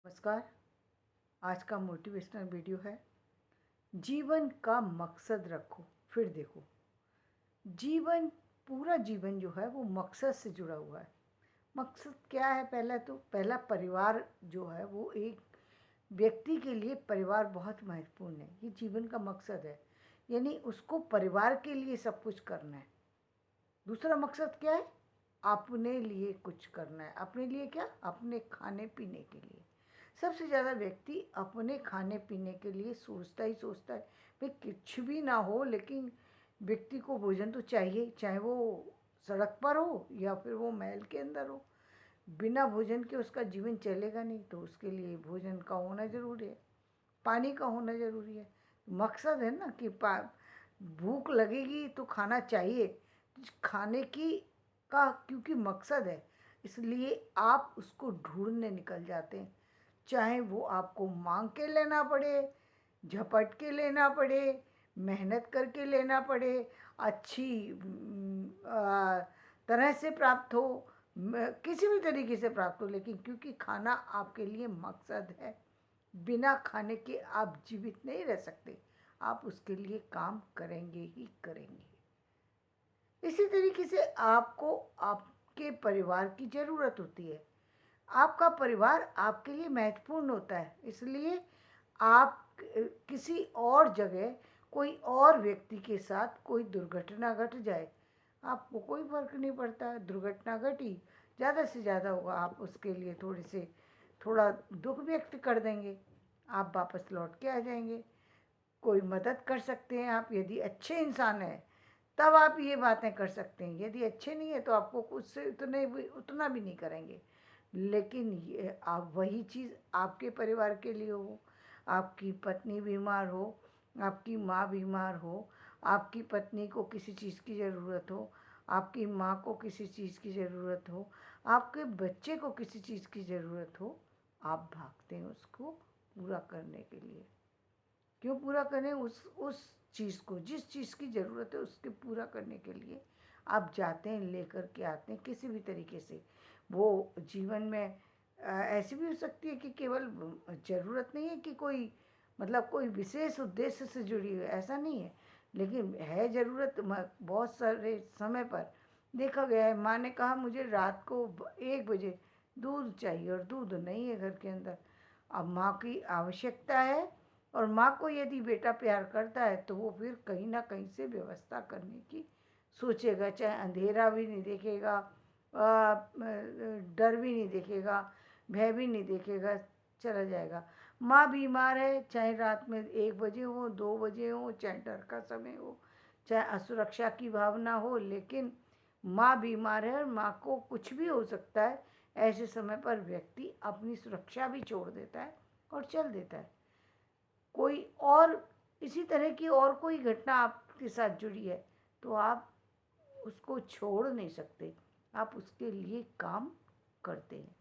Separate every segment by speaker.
Speaker 1: नमस्कार। आज का मोटिवेशनल वीडियो है, जीवन का मकसद रखो फिर देखो। जीवन, पूरा जीवन जो है वो मकसद से जुड़ा हुआ है। मकसद क्या है? पहला परिवार जो है वो एक व्यक्ति के लिए परिवार बहुत महत्वपूर्ण है। ये जीवन का मकसद है, यानी उसको परिवार के लिए सब कुछ करना है। दूसरा मकसद क्या है? अपने लिए कुछ करना है। अपने लिए क्या? अपने खाने पीने के लिए। सबसे ज़्यादा व्यक्ति अपने खाने पीने के लिए सोचता ही सोचता है। भाई कुछ भी ना हो, लेकिन व्यक्ति को भोजन तो चाहिए, चाहे वो सड़क पर हो या फिर वो महल के अंदर हो। बिना भोजन के उसका जीवन चलेगा नहीं, तो उसके लिए भोजन का होना ज़रूरी है, पानी का होना ज़रूरी है। मकसद है ना कि भूख लगेगी तो खाना चाहिए। खाने की का क्योंकि मकसद है, इसलिए आप उसको ढूंढने निकल जाते हैं। चाहे वो आपको मांग के लेना पड़े, झपट के लेना पड़े, मेहनत करके लेना पड़े, अच्छी तरह से प्राप्त हो, किसी भी तरीके से प्राप्त हो, लेकिन क्योंकि खाना आपके लिए मकसद है, बिना खाने के आप जीवित नहीं रह सकते। आप उसके लिए काम करेंगे ही करेंगे। इसी तरीके से आपको आपके परिवार की ज़रूरत होती है। आपका परिवार आपके लिए महत्वपूर्ण होता है, इसलिए आप किसी और जगह कोई और व्यक्ति के साथ कोई दुर्घटना घट जाए, आपको कोई फर्क नहीं पड़ता। दुर्घटना घटी, ज़्यादा से ज़्यादा होगा, आप उसके लिए थोड़ा दुख व्यक्त कर देंगे, आप वापस लौट के आ जाएंगे। कोई मदद कर सकते हैं आप, यदि अच्छे इंसान हैं तब आप ये बातें कर सकते हैं। यदि अच्छे नहीं है तो आपको उससे उतना भी नहीं करेंगे। लेकिन ये आप वही चीज़ आपके परिवार के लिए हो, आपकी पत्नी बीमार हो, आपकी माँ बीमार हो, आपकी पत्नी को किसी चीज़ की ज़रूरत हो, आपकी माँ को किसी चीज़ की ज़रूरत हो, आपके बच्चे को किसी चीज़ की ज़रूरत हो, आप भागते हैं उसको पूरा करने के लिए। क्यों पूरा करें? उस चीज़ को, जिस चीज़ की ज़रूरत है उसके पूरा करने के लिए आप जाते हैं, लेकर के आते हैं किसी भी तरीके से। वो जीवन में ऐसी भी हो सकती है कि केवल ज़रूरत नहीं है कि कोई, मतलब कोई विशेष उद्देश्य से जुड़ी हुई, ऐसा नहीं है, लेकिन है ज़रूरत। बहुत सारे समय पर देखा गया है, माँ ने कहा मुझे रात को 1 बजे दूध चाहिए और दूध नहीं है घर के अंदर। अब माँ की आवश्यकता है, और माँ को यदि बेटा प्यार करता है तो वो फिर कहीं ना कहीं से व्यवस्था करने की सोचेगा, चाहे अंधेरा भी नहीं देखेगा, डर भी नहीं देखेगा, भय भी नहीं देखेगा, चला जाएगा। माँ बीमार है, चाहे रात में 1 बजे हो, 2 बजे हो, चाहे डर का समय हो, चाहे असुरक्षा की भावना हो, लेकिन माँ बीमार है और माँ को कुछ भी हो सकता है। ऐसे समय पर व्यक्ति अपनी सुरक्षा भी छोड़ देता है और चल देता है। कोई और इसी तरह की और कोई घटना आपके साथ जुड़ी है तो आप उसको छोड़ नहीं सकते, आप उसके लिए काम करते हैं।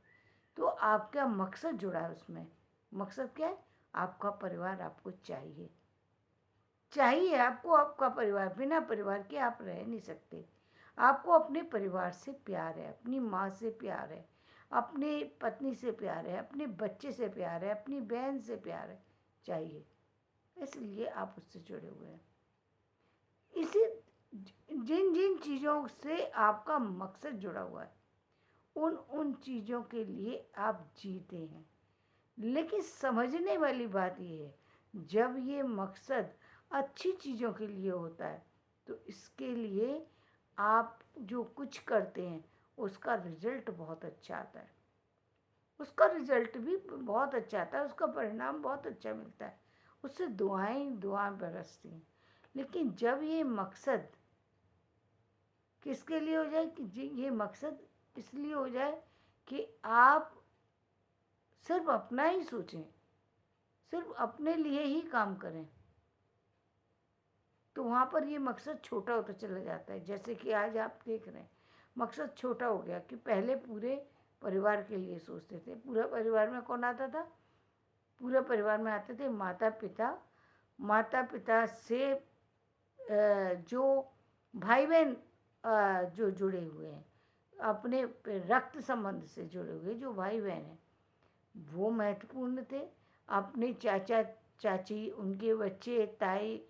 Speaker 1: तो आपका मकसद जुड़ा है उसमें। मकसद क्या है? आपका परिवार आपको चाहिए, चाहिए आपको आपका परिवार। बिना परिवार के आप रह नहीं सकते। आपको अपने परिवार से प्यार है, अपनी माँ से प्यार है, अपनी पत्नी से प्यार है, अपने बच्चे से प्यार है, अपनी बहन से प्यार है, चाहिए। इसलिए आप उससे जुड़े हुए हैं। इसी जिन जिन चीज़ों से आपका मकसद जुड़ा हुआ है, उन उन चीज़ों के लिए आप जीते हैं। लेकिन समझने वाली बात यह है, जब ये मकसद अच्छी चीज़ों के लिए होता है तो इसके लिए आप जो कुछ करते हैं उसका रिजल्ट बहुत अच्छा आता है, उसका रिजल्ट भी बहुत अच्छा आता है, उसका परिणाम बहुत अच्छा मिलता है, उससे दुआएं दुआएं बरसती हैं। लेकिन जब ये मकसद किसके लिए हो जाए कि जी ये मकसद इसलिए हो जाए कि आप सिर्फ अपना ही सोचें, सिर्फ अपने लिए ही काम करें, तो वहाँ पर ये मकसद छोटा होता चला जाता है। जैसे कि आज आप देख रहे हैं, मकसद छोटा हो गया कि पहले पूरे परिवार के लिए सोचते थे। पूरा परिवार में कौन आता था? पूरे परिवार में आते थे माता पिता, माता पिता से जो भाई बहन जो जुड़े हुए हैं, अपने रक्त संबंध से जुड़े हुए जो भाई बहन हैं, वो महत्वपूर्ण थे। अपने चाचा चाची, उनके बच्चे, ताई,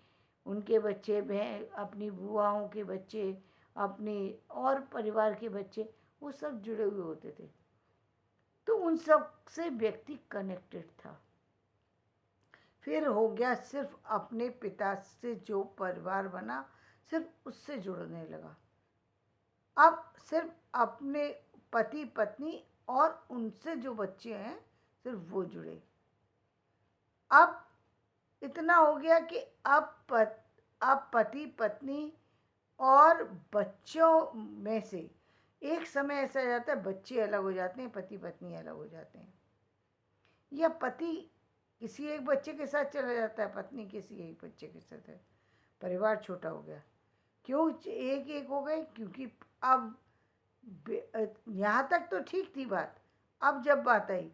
Speaker 1: उनके बच्चे, बहन, अपनी बुआओं के बच्चे, अपने और परिवार के बच्चे, वो सब जुड़े हुए होते थे। तो उन सब से व्यक्ति कनेक्टेड था। फिर हो गया सिर्फ अपने पिता से जो परिवार बना, सिर्फ उससे जुड़ने लगा। अब सिर्फ अपने पति पत्नी और उनसे जो बच्चे हैं, सिर्फ वो जुड़े। अब इतना हो गया कि अब पति पत्नी और बच्चों में से एक समय ऐसा जाता है, बच्चे अलग हो जाते हैं, पति पत्नी अलग हो जाते हैं, या पति किसी एक बच्चे के साथ चला जाता है, पत्नी किसी एक बच्चे के साथ है, परिवार छोटा हो गया। क्यों एक एक हो गए? क्योंकि अब यहाँ तक तो ठीक थी बात। अब जब बात आई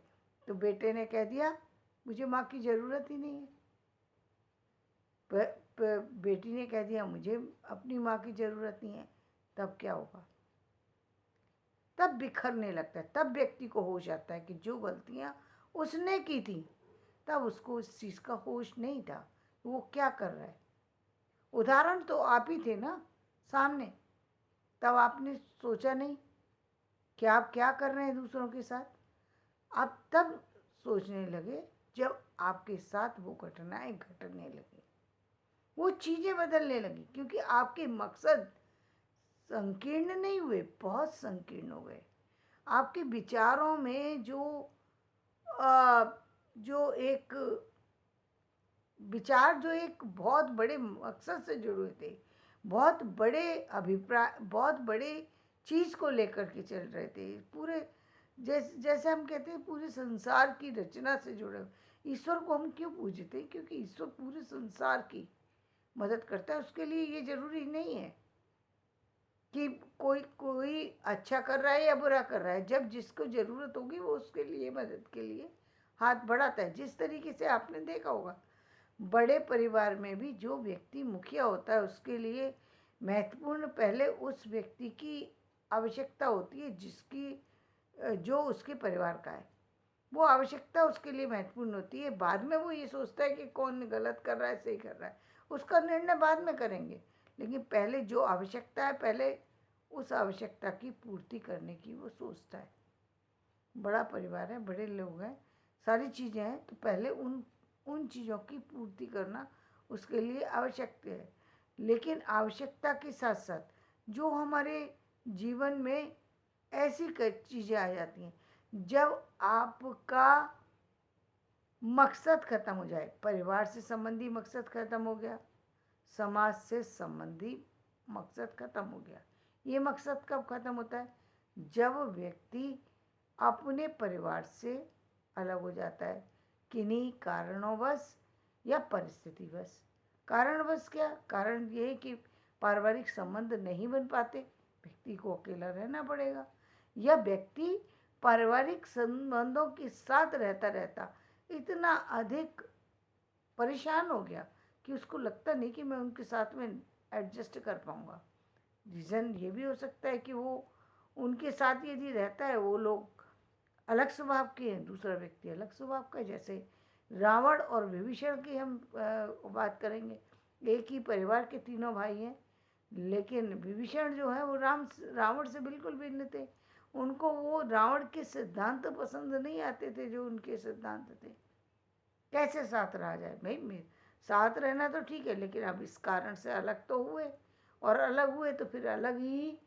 Speaker 1: तो बेटे ने कह दिया मुझे माँ की ज़रूरत ही नहीं है, बेटी ने कह दिया मुझे अपनी माँ की ज़रूरत नहीं है। तब क्या होगा? तब बिखरने लगता है, तब व्यक्ति को होश आता है कि जो गलतियाँ उसने की थी, तब उसको उस चीज़ का होश नहीं था वो क्या कर रहा है। उदाहरण तो आप ही थे ना सामने, तब आपने सोचा नहीं कि आप क्या कर रहे हैं दूसरों के साथ। आप तब सोचने लगे जब आपके साथ वो घटनाएं घटने लगी, वो चीज़ें बदलने लगी, क्योंकि आपके मकसद संकीर्ण नहीं हुए, बहुत संकीर्ण हो गए। आपके विचारों में जो एक विचार जो एक बहुत बड़े मकसद से जुड़े थे, बहुत बड़े अभिप्राय, बहुत बड़े चीज़ को लेकर के चल रहे थे, पूरे जैसे हम कहते हैं पूरे संसार की रचना से जुड़े। ईश्वर को हम क्यों पूजते हैं? क्योंकि ईश्वर पूरे संसार की मदद करता है। उसके लिए ये जरूरी नहीं है कि कोई कोई अच्छा कर रहा है या बुरा कर रहा है। जब जिसको ज़रूरत होगी वो उसके लिए मदद के लिए हाथ बढ़ाता है। जिस तरीके से आपने देखा होगा बड़े परिवार में भी जो व्यक्ति मुखिया होता है उसके लिए महत्वपूर्ण पहले उस व्यक्ति की आवश्यकता होती है जिसकी जो उसके परिवार का है। वो आवश्यकता उसके लिए महत्वपूर्ण होती है। बाद में वो ये सोचता है कि कौन गलत कर रहा है सही कर रहा है, उसका निर्णय बाद में करेंगे, लेकिन पहले जो आवश्यकता है पहले उस आवश्यकता की पूर्ति करने की वो सोचता है। बड़ा परिवार है, बड़े लोग हैं, सारी चीज़ें हैं, तो पहले उन चीज़ों की पूर्ति करना उसके लिए आवश्यक है। लेकिन आवश्यकता के साथ साथ जो हमारे जीवन में ऐसी चीज़ें आ जाती हैं जब आपका मकसद खत्म हो जाए, परिवार से संबंधी मकसद खत्म हो गया, समाज से संबंधी मकसद खत्म हो गया। ये मकसद कब खत्म होता है? जब व्यक्ति अपने परिवार से अलग हो जाता है, किन्हीं कारणोंवश या परिस्थितिवश। कारणवश क्या? कारण ये है कि पारिवारिक संबंध नहीं बन पाते, व्यक्ति को अकेला रहना पड़ेगा, या व्यक्ति पारिवारिक संबंधों के साथ रहता रहता इतना अधिक परेशान हो गया कि उसको लगता नहीं कि मैं उनके साथ में एडजस्ट कर पाऊँगा। रीज़न ये भी हो सकता है कि वो उनके साथ यदि रहता है वो लोग अलग स्वभाव के हैं, दूसरा व्यक्ति अलग स्वभाव का है। जैसे रावण और विभीषण की हम बात करेंगे। एक ही परिवार के तीनों भाई हैं, लेकिन विभीषण जो है वो रावण से बिल्कुल भिन्न थे। उनको वो रावण के सिद्धांत पसंद नहीं आते थे जो उनके सिद्धांत थे। कैसे साथ रहा जाए भाई? मेरे साथ रहना तो ठीक है, लेकिन अब इस कारण से अलग तो हुए, और अलग हुए तो फिर अलग ही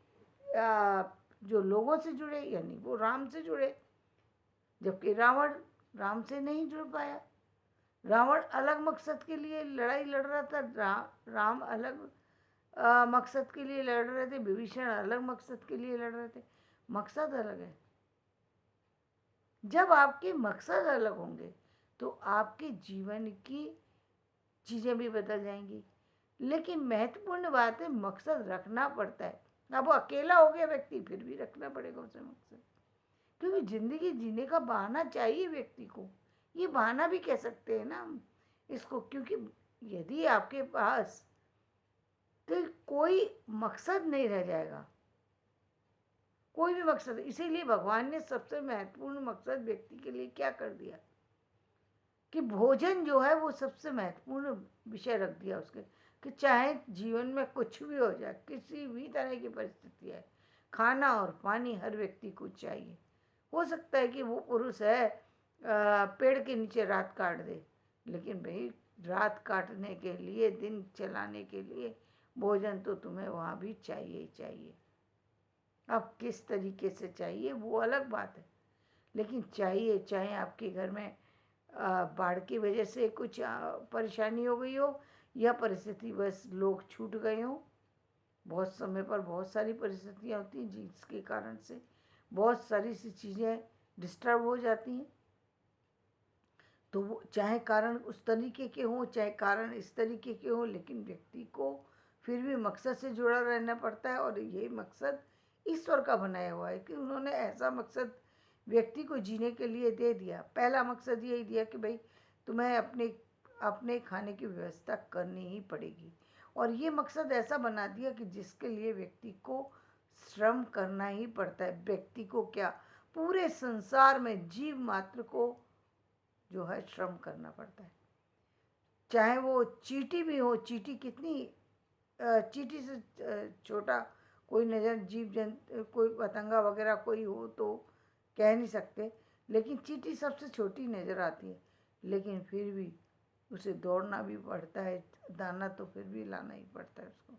Speaker 1: जो लोगों से जुड़े, यानी वो राम से जुड़े, जबकि रावण राम से नहीं जुड़ पाया। रावण अलग मकसद के लिए लड़ाई लड़ रहा था, राम अलग मकसद के लिए लड़ रहे थे, विभीषण अलग मकसद के लिए लड़ रहे थे। मकसद अलग है। जब आपके मकसद अलग होंगे तो आपके जीवन की चीज़ें भी बदल जाएंगी। लेकिन महत्वपूर्ण बात है, मकसद रखना पड़ता है। अब वो अकेला हो गया व्यक्ति, फिर भी रखना पड़ेगा उसे मकसद, क्योंकि ज़िंदगी जीने का बहाना चाहिए व्यक्ति को। ये बहाना भी कह सकते हैं ना हम इसको, क्योंकि यदि आपके पास तो कोई मकसद नहीं रह जाएगा, कोई भी मकसद, इसीलिए भगवान ने सबसे महत्वपूर्ण मकसद व्यक्ति के लिए क्या कर दिया कि भोजन जो है वो सबसे महत्वपूर्ण विषय रख दिया उसके, कि चाहे जीवन में कुछ भी हो जाए, किसी भी तरह की परिस्थिति है, खाना और पानी हर व्यक्ति को चाहिए। हो सकता है कि वो पुरुष है पेड़ के नीचे रात काट दे, लेकिन भाई रात काटने के लिए, दिन चलाने के लिए भोजन तो तुम्हें वहाँ भी चाहिए ही चाहिए। अब किस तरीके से चाहिए वो अलग बात है, लेकिन चाहिए। चाहे आपके घर में बाढ़ की वजह से कुछ परेशानी हो गई हो, या परिस्थिति बस लोग छूट गए हों, बहुत समय पर बहुत सारी परिस्थितियाँ होती हैं जिसके कारण से बहुत सारी सी चीज़ें डिस्टर्ब हो जाती हैं। तो वो चाहे कारण उस तरीके के हों, चाहे कारण इस तरीके के हों, लेकिन व्यक्ति को फिर भी मकसद से जुड़ा रहना पड़ता है। और ये मकसद ईश्वर का बनाया हुआ है कि उन्होंने ऐसा मकसद व्यक्ति को जीने के लिए दे दिया। पहला मकसद यही दिया कि भाई तुम्हें अपने अपने खाने की व्यवस्था करनी ही पड़ेगी, और ये मकसद ऐसा बना दिया कि जिसके लिए व्यक्ति को श्रम करना ही पड़ता है। व्यक्ति को क्या, पूरे संसार में जीव मात्र को जो है श्रम करना पड़ता है। चाहे वो चींटी भी हो, चींटी कितनी चींटी से छोटा कोई नजर जीव जंतु, कोई पतंगा वगैरह कोई हो तो कह नहीं सकते, लेकिन चींटी सबसे छोटी नज़र आती है, लेकिन फिर भी उसे दौड़ना भी पड़ता है, दाना तो फिर भी लाना ही पड़ता है उसको,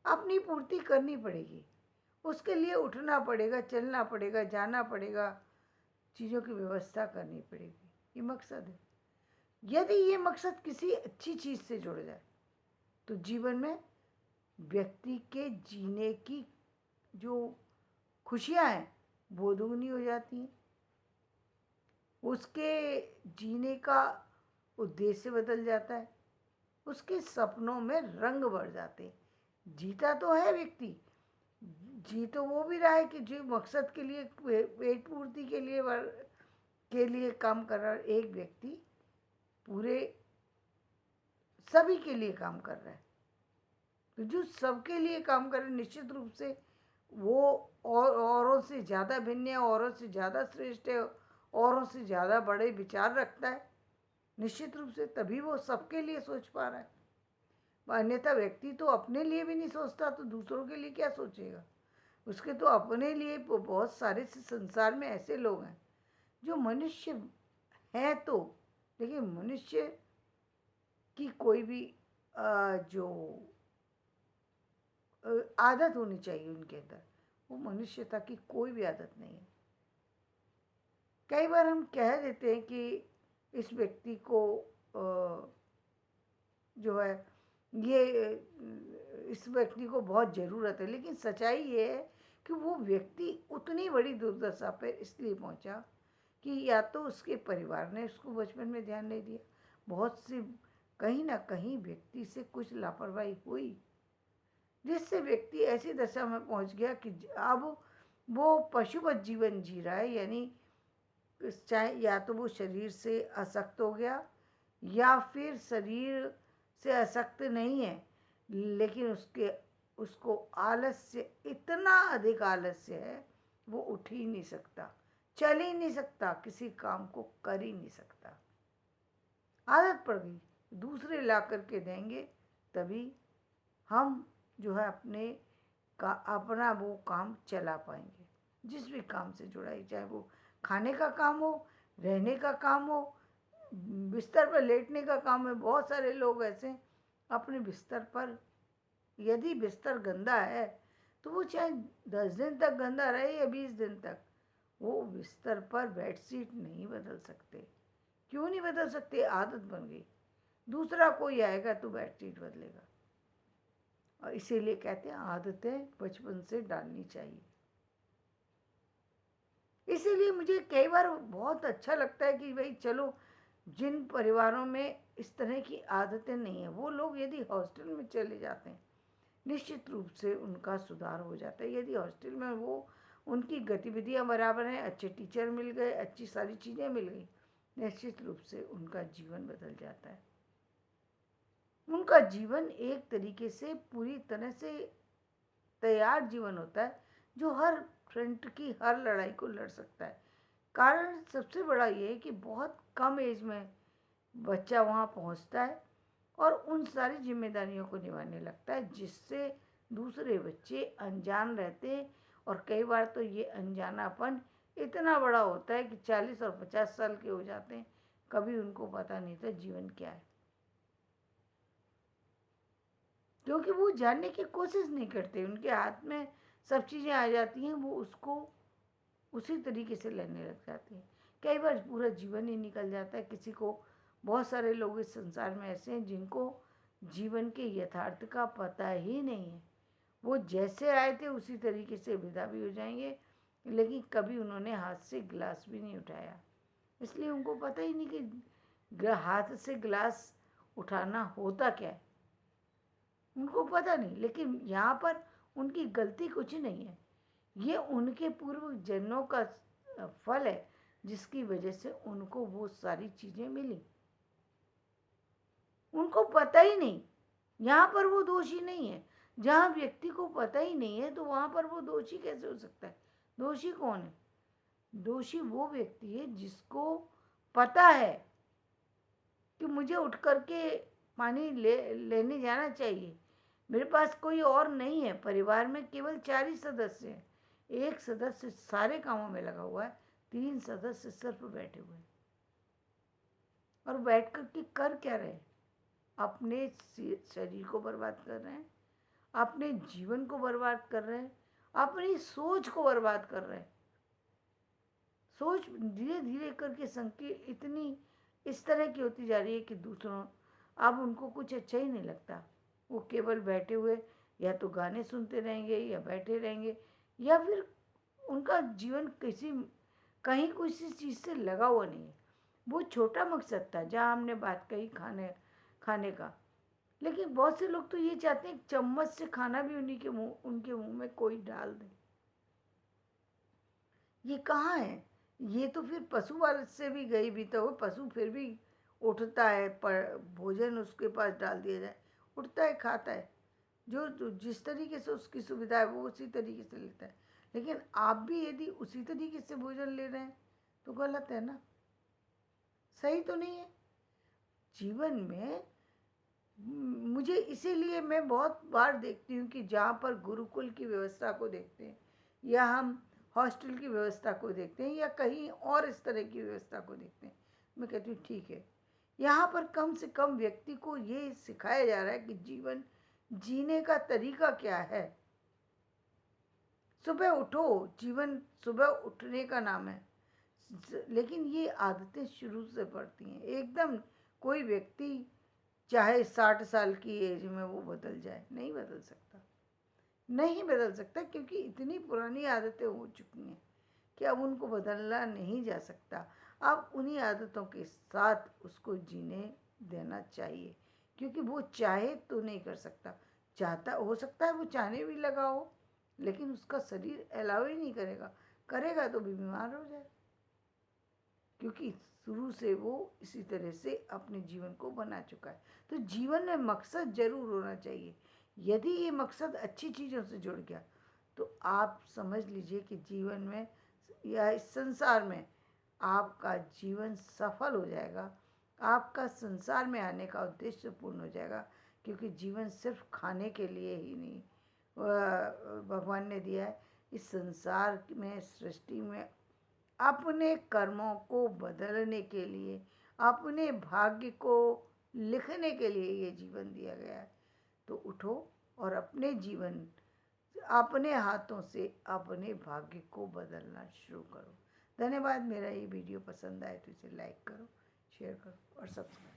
Speaker 1: अपनी पूर्ति करनी पड़ेगी, उसके लिए उठना पड़ेगा, चलना पड़ेगा, जाना पड़ेगा, चीज़ों की व्यवस्था करनी पड़ेगी। ये मकसद है। यदि ये मकसद किसी अच्छी चीज़ से जुड़ जाए तो जीवन में व्यक्ति के जीने की जो खुशियाँ हैं वो दुगनी हो जाती हैं, उसके जीने का उद्देश्य बदल जाता है, उसके सपनों में रंग भर जाते हैं। जीता तो है व्यक्ति, जी तो वो भी रहा है कि जो मकसद के लिए, पेट पूर्ति के लिए काम कर रहा है। एक व्यक्ति पूरे सभी के लिए काम कर रहा है, तो जो सबके लिए काम कर रहा है निश्चित रूप से वो औरों से ज़्यादा भिन्न है, औरों से ज़्यादा श्रेष्ठ है, औरों से ज़्यादा बड़े विचार रखता है निश्चित रूप से, तभी वो सबके लिए सोच पा रहा है। अन्यथा व्यक्ति तो अपने लिए भी नहीं सोचता तो दूसरों के लिए क्या सोचेगा। उसके तो अपने लिए बहुत सारे संसार में ऐसे लोग हैं जो मनुष्य हैं तो, लेकिन मनुष्य की कोई भी जो आदत होनी चाहिए उनके अंदर, वो मनुष्यता की कोई भी आदत नहीं है। कई बार हम कह देते हैं कि इस व्यक्ति को जो है ये इस व्यक्ति को बहुत ज़रूरत है, लेकिन सच्चाई ये है कि वो व्यक्ति उतनी बड़ी दुर्दशा पर इसलिए पहुंचा कि या तो उसके परिवार ने उसको बचपन में ध्यान नहीं दिया, बहुत सी कहीं ना कहीं व्यक्ति से कुछ लापरवाही हुई, जिससे व्यक्ति ऐसी दशा में पहुंच गया कि अब वो पशुवत जीवन जी रहा है। यानी चाहे या तो वो शरीर से असक्त हो गया, या फिर शरीर से असक्त नहीं है, लेकिन उसको आलस्य, इतना अधिक आलस्य है वो उठ ही नहीं सकता, चल ही नहीं सकता, किसी काम को कर ही नहीं सकता। आदत पड़ गई, दूसरे ला करके देंगे तभी हम जो है अपना वो काम चला पाएंगे। जिस भी काम से जुड़ा है, चाहे वो खाने का काम हो, रहने का काम हो, बिस्तर पर लेटने का काम है। बहुत सारे लोग ऐसे अपने बिस्तर पर, यदि बिस्तर गंदा है तो वो चाहे 10 दिन तक गंदा रहे या 20 दिन तक, वो बिस्तर पर बेडशीट नहीं बदल सकते। क्यों नहीं बदल सकते? आदत बन गई, दूसरा कोई आएगा तो बेडशीट बदलेगा। और इसीलिए कहते हैं आदतें बचपन से डालनी चाहिए। इसीलिए मुझे कई बार बहुत अच्छा लगता है कि भाई चलो, जिन परिवारों में इस तरह की आदतें नहीं है, वो लोग यदि हॉस्टल में चले जाते हैं निश्चित रूप से उनका सुधार हो जाता है। यदि हॉस्टल में वो उनकी गतिविधियां बराबर हैं, अच्छे टीचर मिल गए, अच्छी सारी चीज़ें मिल गई, निश्चित रूप से उनका जीवन बदल जाता है। उनका जीवन एक तरीके से पूरी तरह से तैयार जीवन होता है, जो हर फ्रंट की हर लड़ाई को लड़ सकता है। कारण सबसे बड़ा ये है कि बहुत कम एज में बच्चा वहाँ पहुँचता है और उन सारी जिम्मेदारियों को निभाने लगता है, जिससे दूसरे बच्चे अनजान रहते हैं। और कई बार तो ये अनजानापन इतना बड़ा होता है कि 40 और 50 साल के हो जाते हैं, कभी उनको पता नहीं था जीवन क्या है, क्योंकि वो जानने की कोशिश नहीं करते। उनके हाथ में सब चीज़ें आ जाती हैं, वो उसको उसी तरीके से लेने लग जाते हैं। कई बार पूरा जीवन ही निकल जाता है किसी को। बहुत सारे लोग इस संसार में ऐसे हैं जिनको जीवन के यथार्थ का पता ही नहीं है। वो जैसे आए थे उसी तरीके से विदा भी हो जाएंगे, लेकिन कभी उन्होंने हाथ से गिलास भी नहीं उठाया, इसलिए उनको पता ही नहीं कि हाथ से गिलास उठाना होता क्या है, उनको पता नहीं। लेकिन यहाँ पर उनकी गलती कुछ नहीं है, ये उनके पूर्व जन्मों का फल है, जिसकी वजह से उनको वो सारी चीज़ें मिली। उनको पता ही नहीं, यहाँ पर वो दोषी नहीं है। जहाँ व्यक्ति को पता ही नहीं है तो वहाँ पर वो दोषी कैसे हो सकता है? दोषी कौन है? दोषी वो व्यक्ति है जिसको पता है कि मुझे उठ करके पानी लेने जाना चाहिए, मेरे पास कोई और नहीं है, परिवार में केवल 4 ही सदस्य हैं, एक सदस्य सारे कामों में लगा हुआ है, 3 सदस्य सिर्फ बैठे हुए हैं। और बैठ करके कर क्या रहे? अपने शरीर को बर्बाद कर रहे हैं, अपने जीवन को बर्बाद कर रहे हैं, अपनी सोच को बर्बाद कर रहे हैं। सोच धीरे धीरे करके संकीर्ण इतनी इस तरह की होती जा रही है कि दूसरों अब उनको कुछ अच्छा ही नहीं लगता। वो केवल बैठे हुए या तो गाने सुनते रहेंगे या बैठे रहेंगे, या फिर उनका जीवन किसी कहीं किसी चीज़ से लगा हुआ नहीं है। वो छोटा मकसद था जहाँ हमने बात कही खाने खाने का, लेकिन बहुत से लोग तो ये चाहते हैं चम्मच से खाना भी उनके मुंह में कोई डाल दे। ये कहाँ है? ये तो फिर पशु वाले से भी गई भी तो पशु फिर भी उठता है, पर भोजन उसके पास डाल दिया जाए उठता है, खाता है। जो जिस तरीके से उसकी सुविधा है वो उसी तरीके से लेता है। लेकिन आप भी यदि उसी तरीके से भोजन ले रहे हैं तो गलत है ना, सही तो नहीं है। जीवन में मुझे इसीलिए मैं बहुत बार देखती हूँ कि जहाँ पर गुरुकुल की व्यवस्था को देखते हैं या हम हॉस्टल की व्यवस्था को देखते हैं या कहीं और इस तरह की व्यवस्था को देखते हैं, मैं कहती हूँ ठीक है, यहाँ पर कम से कम व्यक्ति को ये सिखाया जा रहा है कि जीवन जीने का तरीका क्या है। सुबह उठो, जीवन सुबह उठने का नाम है। लेकिन ये आदतें शुरू से पड़ती हैं एकदम। कोई व्यक्ति चाहे 60 साल की एज में वो बदल जाए, नहीं बदल सकता, नहीं बदल सकता, क्योंकि इतनी पुरानी आदतें हो चुकी हैं कि अब उनको बदलना नहीं जा सकता। अब उन्हीं आदतों के साथ उसको जीने देना चाहिए, क्योंकि वो चाहे तो नहीं कर सकता। चाहता हो सकता है वो चाहने भी लगा हो, लेकिन उसका शरीर अलाउ ही नहीं करेगा, करेगा तो भी बीमार हो जाए, क्योंकि शुरू से वो इसी तरह से अपने जीवन को बना चुका है। तो जीवन में मकसद जरूर होना चाहिए। यदि ये मकसद अच्छी चीज़ों से जुड़ गया तो आप समझ लीजिए कि जीवन में या इस संसार में आपका जीवन सफल हो जाएगा, आपका संसार में आने का उद्देश्य पूर्ण हो जाएगा। क्योंकि जीवन सिर्फ खाने के लिए ही नहीं भगवान ने दिया है, इस संसार में सृष्टि में अपने कर्मों को बदलने के लिए, अपने भाग्य को लिखने के लिए ये जीवन दिया गया है। तो उठो और अपने जीवन अपने हाथों से अपने भाग्य को बदलना शुरू करो। धन्यवाद। मेरा ये वीडियो पसंद आए तो इसे लाइक करो, शेयर करो और सब्सक्राइब